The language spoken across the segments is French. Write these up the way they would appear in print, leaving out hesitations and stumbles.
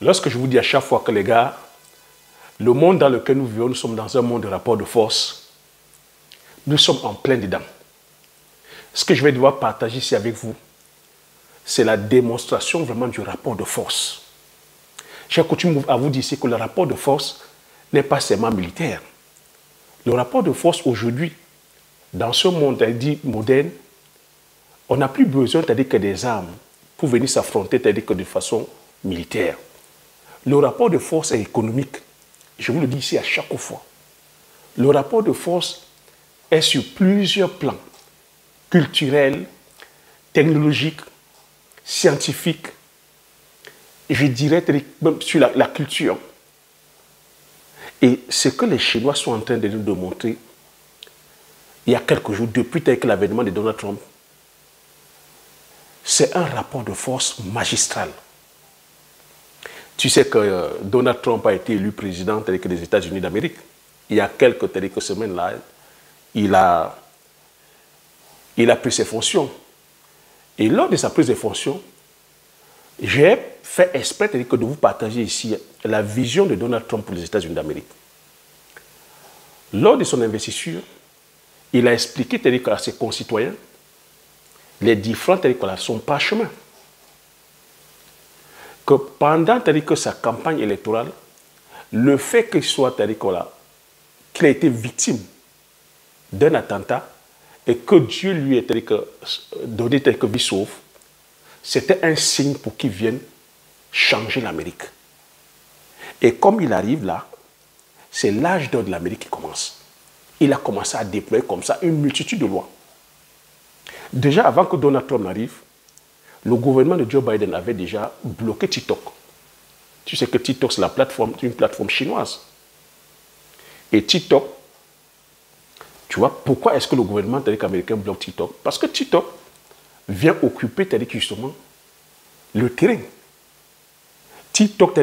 Lorsque je vous dis à chaque fois que les gars, le monde dans lequel nous vivons, nous sommes dans un monde de rapport de force, nous sommes en plein dedans. Ce que je vais devoir partager ici avec vous, c'est la démonstration vraiment du rapport de force. J'ai coutume à vous dire ici que le rapport de force n'est pas seulement militaire. Le rapport de force aujourd'hui, dans ce monde dit moderne, on n'a plus besoin que des armes pour venir s'affronter de façon militaire. Le rapport de force est économique. Je vous le dis ici à chaque fois. Le rapport de force est sur plusieurs plans, culturels, technologiques, scientifiques, je dirais même sur la culture. Et ce que les Chinois sont en train de nous démontrer, il y a quelques jours, depuis l'avènement de Donald Trump, c'est un rapport de force magistral. Tu sais que Donald Trump a été élu président des États-Unis d'Amérique. Il y a quelques semaines là, il a pris ses fonctions. Et lors de sa prise de fonctions, j'ai fait exprès de vous partager ici la vision de Donald Trump pour les États-Unis d'Amérique. Lors de son investiture, il a expliqué à ses concitoyens les différents son parchemin. Que pendant sa campagne électorale, le fait qu'il soit qu'il a été victime d'un attentat et que Dieu lui ait donné vie sauve, c'était un signe pour qu'il vienne changer l'Amérique. Et comme il arrive là, c'est l'âge d'or de l'Amérique qui commence. Il a commencé à déployer comme ça une multitude de lois. Déjà, avant que Donald Trump n'arrive, le gouvernement de Joe Biden avait déjà bloqué TikTok. Tu sais que TikTok, c'est une plateforme chinoise. Et TikTok, tu vois, pourquoi est-ce que le gouvernement américain bloque TikTok? Parce que TikTok vient occuper justement le terrain. TikTok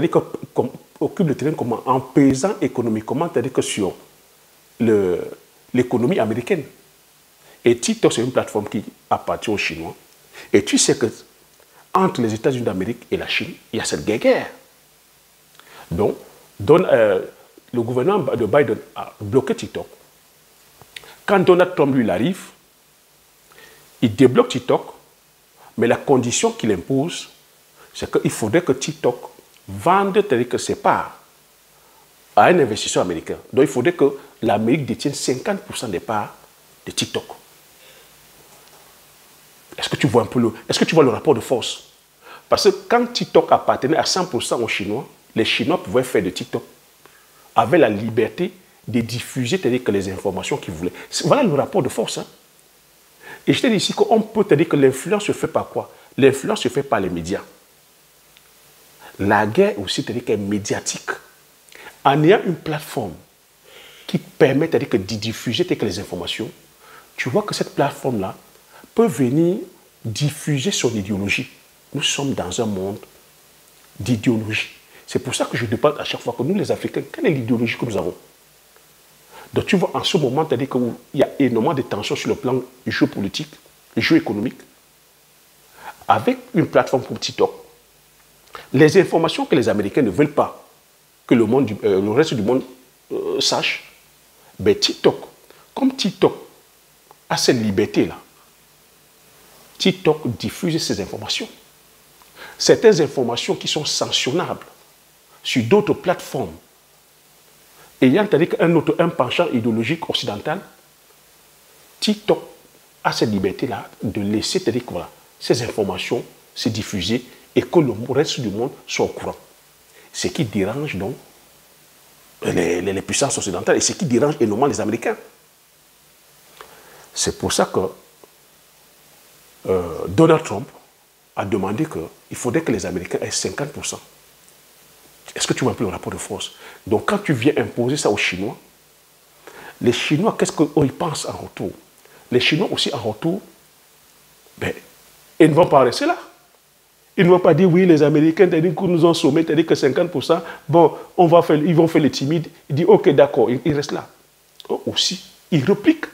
occupe le terrain comment? En pesant économiquement, sur l'économie américaine. Et TikTok, c'est une plateforme qui appartient aux Chinois. Et tu sais que entre les États-Unis d'Amérique et la Chine, il y a cette guerre. Donc, le gouvernement de Biden a bloqué TikTok. Quand Donald Trump lui arrive, il débloque TikTok, mais la condition qu'il impose, c'est qu'il faudrait que TikTok vende ses parts à un investisseur américain. Donc, il faudrait que l'Amérique détienne 50% des parts de TikTok. Est-ce que tu vois un peu le rapport de force? Parce que quand TikTok appartenait à 100% aux Chinois, les Chinois pouvaient faire de TikTok avec la liberté de diffuser les informations qu'ils voulaient. Voilà le rapport de force. Hein? Et je te dis ici qu'on peut te dire que l'influence se fait par quoi? L'influence se fait par les médias. La guerre aussi est médiatique. En ayant une plateforme qui permet de diffuser les informations, tu vois que cette plateforme-là peut venir diffuser son idéologie. Nous sommes dans un monde d'idéologie. C'est pour ça que je demande à chaque fois que nous, les Africains, quelle est l'idéologie que nous avons? Donc tu vois, en ce moment, qu'il y a énormément de tensions sur le plan du jeu politique, du jeu économique. Avec une plateforme comme TikTok, les informations que les Américains ne veulent pas que le reste du monde sache, ben TikTok, comme TikTok a cette liberté-là, TikTok diffuse ces informations. Certaines informations qui sont sanctionnables sur d'autres plateformes, ayant un penchant idéologique occidental, TikTok a cette liberté-là de laisser ces informations se diffuser et que le reste du monde soit au courant. Ce qui dérange donc les puissances occidentales et ce qui dérange énormément les Américains. C'est pour ça que Donald Trump a demandé qu'il faudrait que les Américains aient 50%. Est-ce que tu vois un peu le rapport de force? Donc quand tu viens imposer ça aux Chinois, les Chinois, qu'est-ce qu'ils pensent en retour? Les Chinois aussi en retour, ben, ils ne vont pas rester là. Ils ne vont pas dire oui, les Américains nous ont sommé, t'as dit que 50%, bon, ils vont faire les timides. Ils disent ok, d'accord, ils restent là. Aussi, ils répliquent.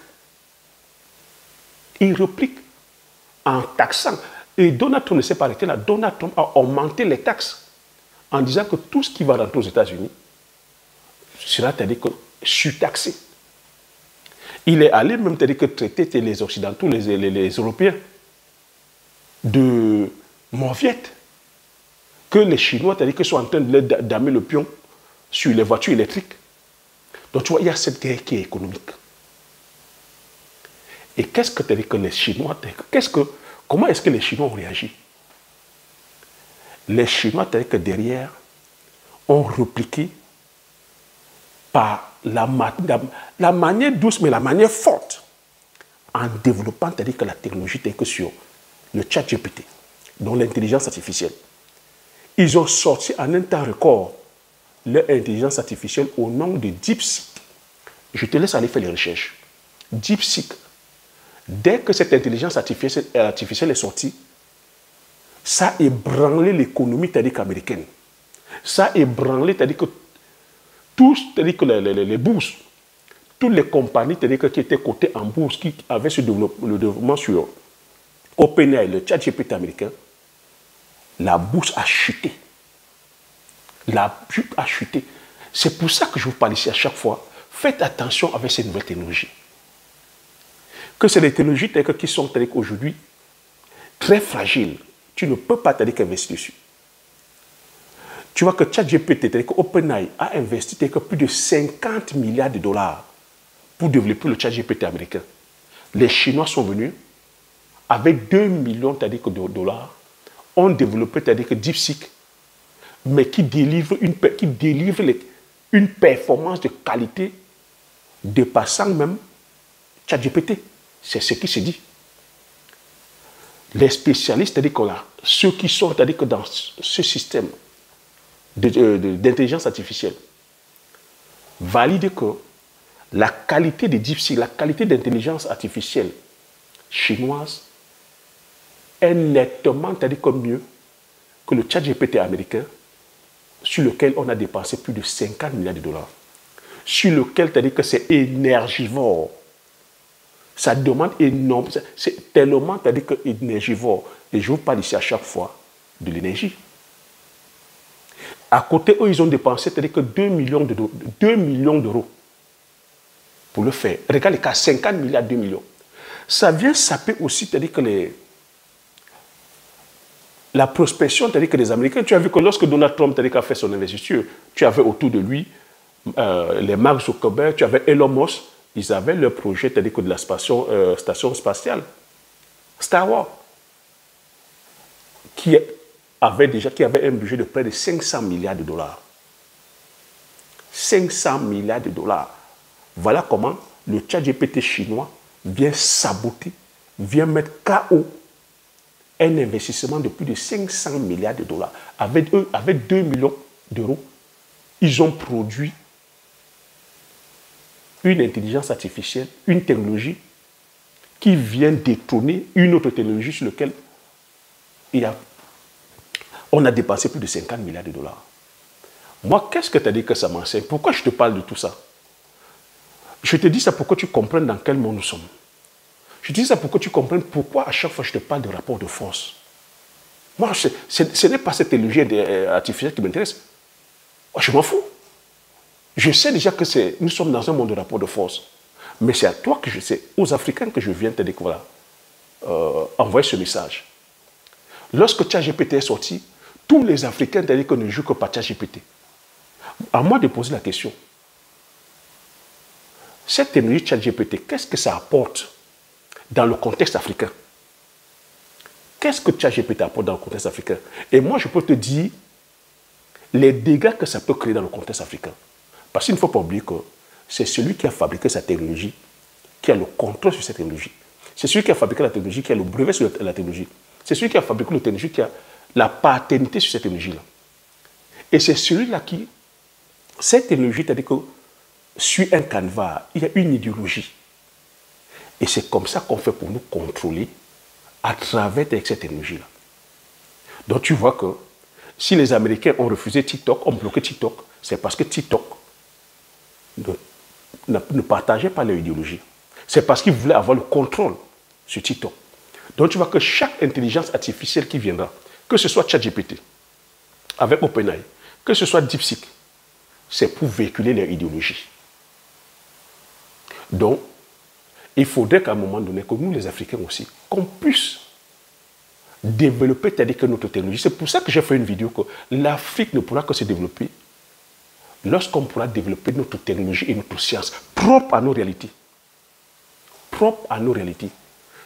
Ils répliquent en taxant. Et Donald Trump ne s'est pas arrêté là. Donald Trump a augmenté les taxes en disant que tout ce qui va rentrer aux États-Unis sera, c'est-à-dire que, surtaxé. Il est allé même, c'est-à-dire que, traiter les Occidentaux, les Européens, de mauviettes, que les Chinois, c'est-à-dire que, sont en train d'amer le pion sur les voitures électriques. Donc, tu vois, il y a cette guerre qui est économique. Et qu'est-ce que, c'est-à-dire que les Chinois, comment est-ce que les Chinois ont réagi? Les Chinois, c'est-à-dire que derrière, ont répliqué par la manière douce, mais la manière forte, en développant, c'est-à-dire que la technologie, c'est-à-dire que sur le chat GPT, donc l'intelligence artificielle. Ils ont sorti en un temps record leur intelligence artificielle au nom de DeepSeek. Je te laisse aller faire les recherches. DeepSeek. Dès que cette intelligence artificielle est sortie, ça a ébranlé l'économie, c'est-à-dire américaine. Ça a ébranlé, c'est-à-dire que c'est-à-dire que les bourses, toutes les compagnies, c'est-à-dire que qui étaient cotées en bourse, qui avaient le développement sur OpenAI, le chat GPT américain, la bourse a chuté. La bourse a chuté. C'est pour ça que je vous parle ici à chaque fois. Faites attention avec ces nouvelles technologies. Que c'est des technologies qui sont aujourd'hui très fragiles. Tu ne peux pas investir dessus. Tu vois que ChatGPT, OpenAI a investi plus de 50 milliards de dollars pour développer le ChatGPT américain. Les Chinois sont venus avec 2 millions de dollars, ont développé DeepSeek, mais qui délivre une performance de qualité dépassant même ChatGPT. C'est ce qui se dit. Les spécialistes, c'est-à-dire que là, ceux qui sont dans ce système d'intelligence artificielle, valident que la qualité de DeepSeek, la qualité d'intelligence artificielle chinoise est nettement, c'est-à-dire que mieux que le ChatGPT américain, sur lequel on a dépensé plus de 50 milliards de dollars, sur lequel, c'est-à-dire que c'est énergivore. Ça demande énorme, c'est tellement, c'est-à-dire que énergivore. Et je vous parle ici à chaque fois de l'énergie. À côté, eux, ils ont dépensé, c'est-à-dire que 2 millions d'euros pour le faire. Regarde les cas, 50 milliards, 2 millions. Ça vient saper aussi, c'est-à-dire que la prospection, c'est-à-dire que les Américains, tu as vu que lorsque Donald Trump a fait son investiture, tu avais autour de lui les Mark Zuckerberg, tu avais Elon Musk, ils avaient leur projet, c'est-à-dire que de la station spatiale, Star Wars, qui avait un budget de près de 500 milliards de dollars. 500 milliards de dollars. Voilà comment le ChatGPT chinois vient saboter, vient mettre KO un investissement de plus de 500 milliards de dollars. Avec 2 millions d'euros, ils ont produit une intelligence artificielle, une technologie qui vient détrôner une autre technologie sur laquelle on a dépensé plus de 50 milliards de dollars. Moi, qu'est-ce que tu as dit que ça m'enseigne? Pourquoi je te parle de tout ça? Je te dis ça pour que tu comprennes dans quel monde nous sommes. Je te dis ça pour que tu comprennes pourquoi à chaque fois je te parle de rapport de force. Moi, ce n'est pas cette technologie artificielle qui m'intéresse. Je m'en fous. Je sais déjà que nous sommes dans un monde de rapport de force. Mais c'est à toi que je sais, aux Africains que je viens te dire que voilà, envoyer ce message. Lorsque ChatGPT est sorti, tous les Africains t'ont dit qu'on ne joue que par ChatGPT. À moi de poser la question. Cette technologie ChatGPT, qu'est-ce que ça apporte dans le contexte africain? Qu'est-ce que ChatGPT apporte dans le contexte africain? Et moi, je peux te dire les dégâts que ça peut créer dans le contexte africain. Parce qu'il ne faut pas oublier que c'est celui qui a fabriqué cette technologie qui a le contrôle sur cette technologie. C'est celui qui a fabriqué la technologie qui a le brevet sur la technologie. C'est celui qui a fabriqué la technologie qui a la paternité sur cette technologie-là. Et c'est celui-là qui, cette technologie, c'est-à-dire que suit un canevas, il y a une idéologie. Et c'est comme ça qu'on fait pour nous contrôler à travers cette technologie-là. Donc tu vois que si les Américains ont refusé TikTok, ont bloqué TikTok, c'est parce que TikTok ne partageait pas leur idéologie. C'est parce qu'ils voulaient avoir le contrôle sur TikTok. Donc tu vois que chaque intelligence artificielle qui viendra, que ce soit ChatGPT, avec OpenAI, que ce soit DeepSeek, c'est pour véhiculer leur idéologie. Donc, il faudrait qu'à un moment donné, que nous, les Africains aussi, qu'on puisse développer telle que notre technologie. C'est pour ça que j'ai fait une vidéo que l'Afrique ne pourra que se développer lorsqu'on pourra développer notre technologie et notre science propre à nos réalités. Propre à nos réalités.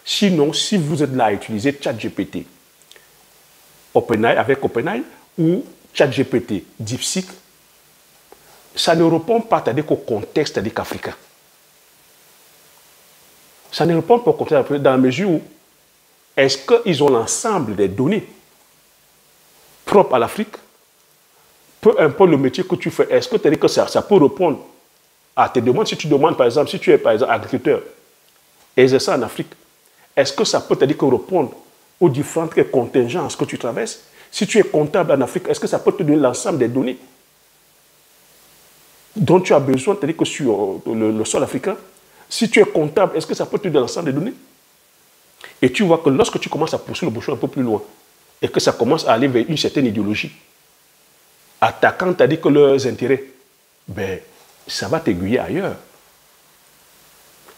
Sinon, si vous êtes là à utiliser ChatGPT, OpenAI avec OpenAI ou ChatGPT, DeepSeek, ça ne répond pas qu'au contexte africain. Ça ne répond pas au contexte africain dans la mesure où est-ce qu'ils ont l'ensemble des données propres à l'Afrique? Peu importe le métier que tu fais, est-ce que tu dis que ça peut répondre à tes demandes? Si tu demandes, par exemple, si tu es par exemple agriculteur et exerçant en Afrique, est-ce que ça peut te dire que répondre aux différentes contingences que tu traverses? Si tu es comptable en Afrique, est-ce que ça peut te donner l'ensemble des données dont tu as besoin, c'est-à-dire que sur le sol africain? Si tu es comptable, est-ce que ça peut te donner l'ensemble des données? Et tu vois que lorsque tu commences à pousser le bouchon un peu plus loin et que ça commence à aller vers une certaine idéologie, attaquant, c'est-à-dire que leurs intérêts, ben, ça va t'aiguiller ailleurs.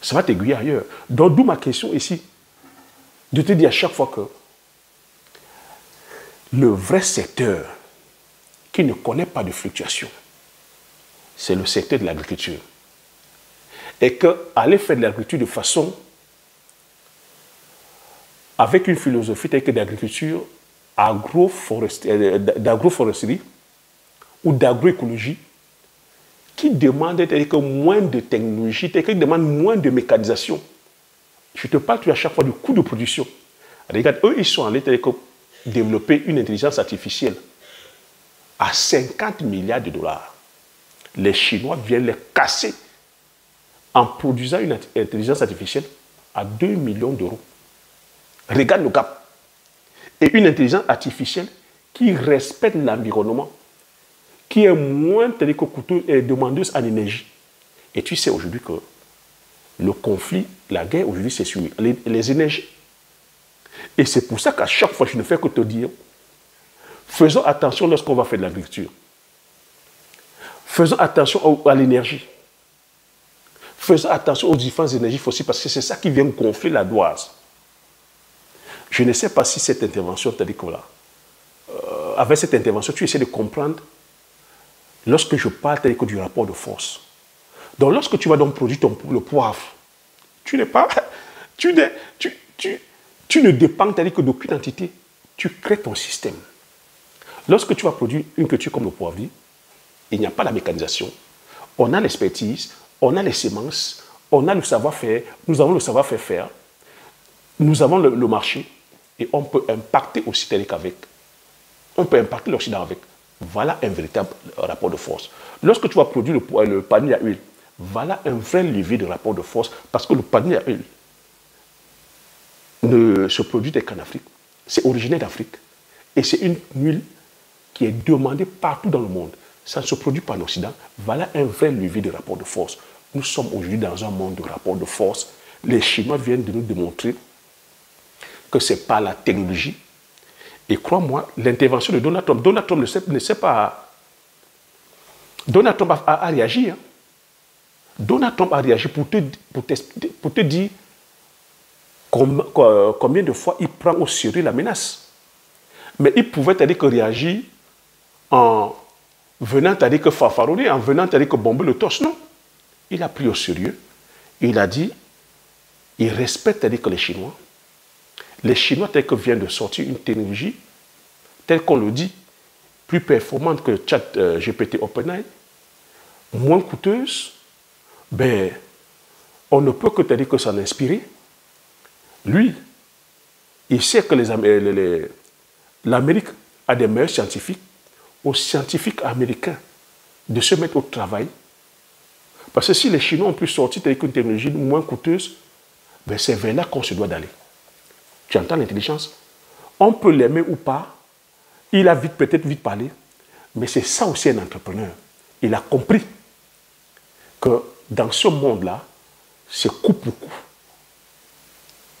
Ça va t'aiguiller ailleurs. Donc, d'où ma question ici, de te dire à chaque fois que le vrai secteur qui ne connaît pas de fluctuation, c'est le secteur de l'agriculture. Et qu'aller faire de l'agriculture de façon, avec une philosophie telle que d'agriculture, d'agroforesterie ou d'agroécologie, qui demande moins de technologie, qui demande moins de mécanisation. Je te parle à chaque fois du coût de production. Regarde, eux, ils sont allés développer une intelligence artificielle à 50 milliards de dollars. Les Chinois viennent les casser en produisant une intelligence artificielle à 2 millions d'euros. Regarde le gap. Et une intelligence artificielle qui respecte l'environnement, qui est moins coûteuse et demandeuse en énergie. Et tu sais aujourd'hui que le conflit, la guerre aujourd'hui, c'est sur les énergies. Et c'est pour ça qu'à chaque fois, je ne fais que te dire, faisons attention lorsqu'on va faire de l'agriculture. Faisons attention à l'énergie. Faisons attention aux différentes énergies fossiles parce que c'est ça qui vient gonfler la doise. Je ne sais pas si cette intervention, avec cette intervention, tu essaies de comprendre lorsque je parle du rapport de force. Donc, lorsque tu vas donc produire le poivre, tu ne dépends que d'aucune entité. Tu crées ton système. Lorsque tu vas produire une culture comme le poivrier, il n'y a pas la mécanisation. On a l'expertise, on a les semences, on a le savoir-faire, nous avons le savoir-faire faire, nous avons le marché et on peut impacter aussi avec. On peut impacter l'Occident avec. Voilà un véritable rapport de force. Lorsque tu vas produire le panier à huile, voilà un vrai levier de rapport de force parce que le panier à huile ne se produit qu'en Afrique. C'est originaire d'Afrique. Et c'est une huile qui est demandée partout dans le monde. Ça ne se produit pas en Occident. Voilà un vrai levier de rapport de force. Nous sommes aujourd'hui dans un monde de rapport de force. Les Chinois viennent de nous démontrer que ce n'est pas la technologie. Et crois-moi, l'intervention de Donald Trump ne sait pas. Donald Trump a réagi. Hein. Donald Trump a réagi pour te dire combien de fois il prend au sérieux la menace. Mais il pouvait réagir en venant que fanfaronner, en venant que bomber le torse. Non. Il a pris au sérieux. Il a dit, il respecte les Chinois. Les Chinois, tels que viennent de sortir une technologie, telle qu'on le dit, plus performante que ChatGPT OpenAI, moins coûteuse, ben, on ne peut que s'en inspirer. Lui, il sait que l'Amérique a des meilleurs scientifiques, aux scientifiques américains de se mettre au travail. Parce que si les Chinois ont pu sortir avec une technologie moins coûteuse, ben c'est vers là qu'on se doit d'aller. Tu entends l'intelligence? On peut l'aimer ou pas. Il a peut-être vite parlé. Mais c'est ça aussi un entrepreneur. Il a compris que dans ce monde-là, c'est coup pour coup.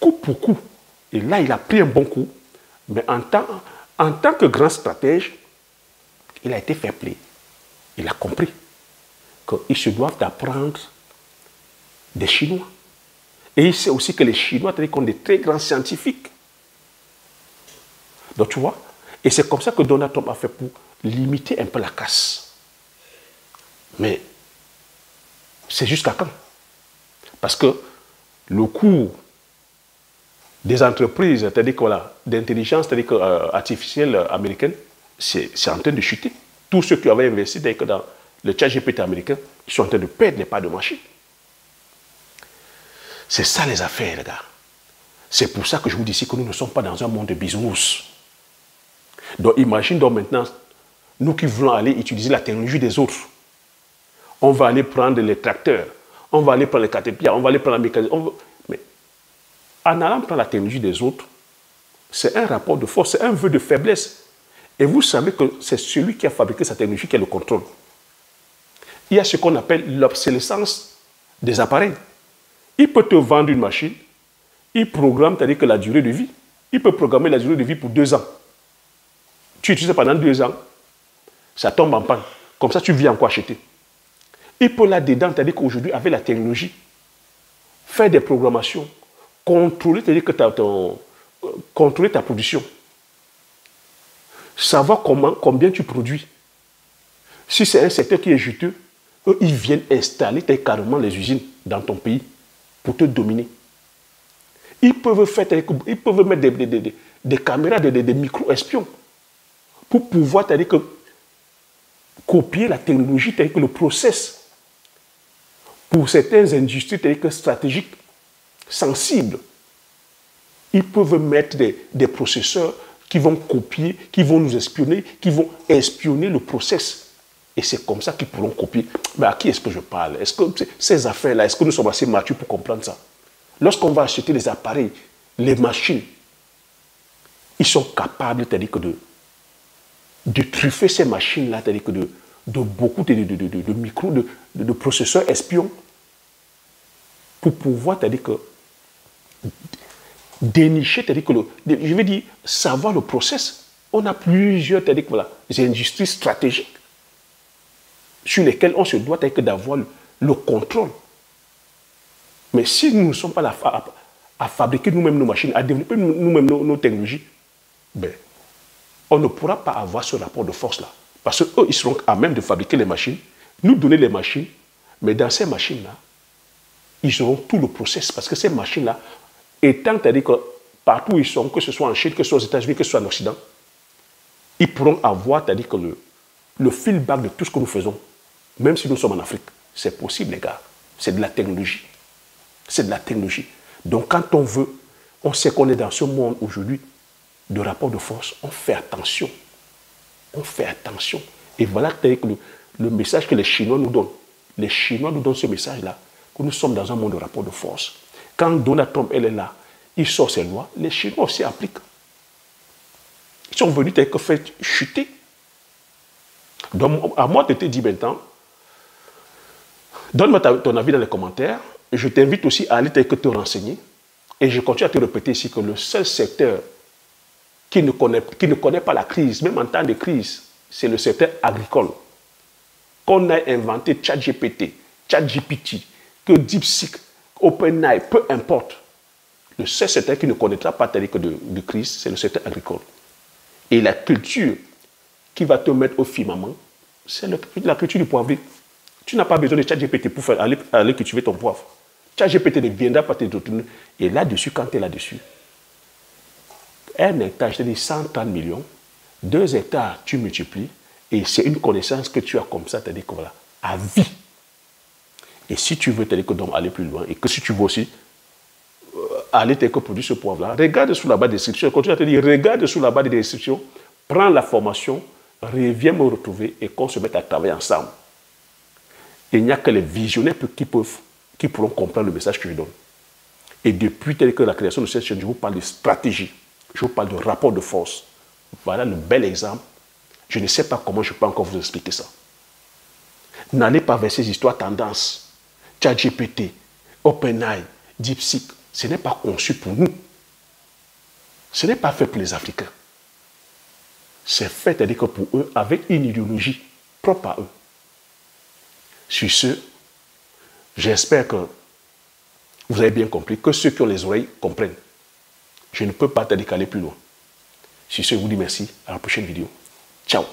Coup pour coup. Et là, il a pris un bon coup. Mais en tant que grand stratège, Il a été fair play. Il a compris qu'ils se doivent d'apprendre des Chinois. Et il sait aussi que les Chinois ont des très grands scientifiques. Donc tu vois, et c'est comme ça que Donald Trump a fait pour limiter un peu la casse. Mais c'est jusqu'à quand? Parce que le coût des entreprises, c'est-à-dire que voilà, d'intelligence, c'est-à-dire que, artificielle américaine, c'est en train de chuter. Tous ceux qui avaient investi dans le ChatGPT américain, ils sont en train de perdre les parts de marché. C'est ça les affaires, les gars. C'est pour ça que je vous dis ici que nous ne sommes pas dans un monde de bisounours. Donc imagine donc maintenant, nous qui voulons aller utiliser la technologie des autres, on va aller prendre les tracteurs, on va aller prendre les caterpillars, on va aller prendre la mécanisme. Mais en allant prendre la technologie des autres, c'est un rapport de force, c'est un vœu de faiblesse. Et vous savez que c'est celui qui a fabriqué cette technologie qui a le contrôle. Il y a ce qu'on appelle l'obsolescence des appareils. Il peut te vendre une machine, il programme, c'est-à-dire que la durée de vie. Il peut programmer la durée de vie pour 2 ans. Tu utilises pendant 2 ans, ça tombe en panne. Comme ça, tu viens encore acheter. Il peut là-dedans, c'est-à-dire qu'aujourd'hui, avec la technologie, faire des programmations, contrôler, c'est-à-dire que contrôler ta production. Savoir combien tu produis. Si c'est un secteur qui est juteux, eux, ils viennent installer carrément les usines dans ton pays pour te dominer. Ils peuvent mettre des caméras, des micro-espions pour pouvoir, c'est-à-dire que copier la technologie, c'est-à-dire que le process pour certaines industries, c'est-à-dire que stratégiques, sensibles. Ils peuvent mettre des processeurs qui vont copier, qui vont nous espionner, qui vont espionner le process. Et c'est comme ça qu'ils pourront copier. Mais à qui est-ce que je parle? Est-ce que ces affaires-là, est-ce que nous sommes assez matures pour comprendre ça? Lorsqu'on va acheter les appareils, les machines, ils sont capables, c'est-à-dire que de truffer ces machines-là, c'est-à-dire que de beaucoup de micros, de processeurs espions, pour pouvoir, c'est-à-dire que dénicher, c'est-à-dire que, je veux dire, savoir le process. On a plusieurs, c'est-à-dire que voilà, des industries stratégiques sur lesquelles on se doit d'avoir le contrôle. Mais si nous ne sommes pas là à fabriquer nous-mêmes nos machines, à développer nous-mêmes nos technologies, ben, on ne pourra pas avoir ce rapport de force-là. Parce qu'eux, ils seront à même de fabriquer les machines, nous donner les machines, mais dans ces machines-là, ils auront tout le process. Parce que ces machines-là, étant, c'est-à-dire que partout où ils sont, que ce soit en Chine, que ce soit aux États-Unis, que ce soit en Occident, ils pourront avoir, c'est-à-dire que le feedback de tout ce que nous faisons, même si nous sommes en Afrique. C'est possible, les gars. C'est de la technologie. C'est de la technologie. Donc, quand on veut, on sait qu'on est dans ce monde aujourd'hui de rapport de force, on fait attention. On fait attention. Et voilà le message que les Chinois nous donnent. Les Chinois nous donnent ce message-là, que nous sommes dans un monde de rapport de force. Quand Donald Trump, elle est là, il sort ses lois, les Chinois aussi appliquent. Ils sont venus que faire chuter. Donc, à moi de te dire maintenant, donne-moi ton avis dans les commentaires. Je t'invite aussi à aller te renseigner. Et je continue à te répéter ici que le seul secteur qui ne connaît pas la crise, même en temps de crise, c'est le secteur agricole. Qu'on a inventé ChatGPT, ChatGPT, que DeepSeek, OpenAI, peu importe. Le seul secteur qui ne connaîtra pas de crise, c'est le secteur agricole. Et la culture qui va te mettre au firmament, c'est la culture du poivrier. Tu n'as pas besoin de ChatGPT pour aller cultiver ton poivre. ChatGPT ne viendra pas te retourner. Et là-dessus, quand tu es là-dessus, 1 hectare, je te dis 130 millions, 2 hectares, tu multiplies, et c'est une connaissance que tu as comme ça, c'est-à-dire que voilà, à vie. Et si tu veux donc aller plus loin, et que si tu veux aussi aller produire ce poivre-là, regarde sous la barre des description, je continue à te dire, regarde sous la barre des description, prends la formation, reviens me retrouver et qu'on se mette à travailler ensemble. Il n'y a que les visionnaires qui pourront comprendre le message que je donne. Et depuis la création de cette chaîne, je vous parle de stratégie, je vous parle de rapport de force. Voilà le bel exemple. Je ne sais pas comment je peux encore vous expliquer ça. N'allez pas vers ces histoires tendances. ChatGPT, OpenAI, DeepSeek, ce n'est pas conçu pour nous. Ce n'est pas fait pour les Africains. c'est fait, c'est-à-dire que pour eux, avec une idéologie propre à eux. Sur ce, j'espère que vous avez bien compris, que ceux qui ont les oreilles comprennent. Je ne peux pas te décaler plus loin. Sur ce, je vous dis merci. À la prochaine vidéo. Ciao.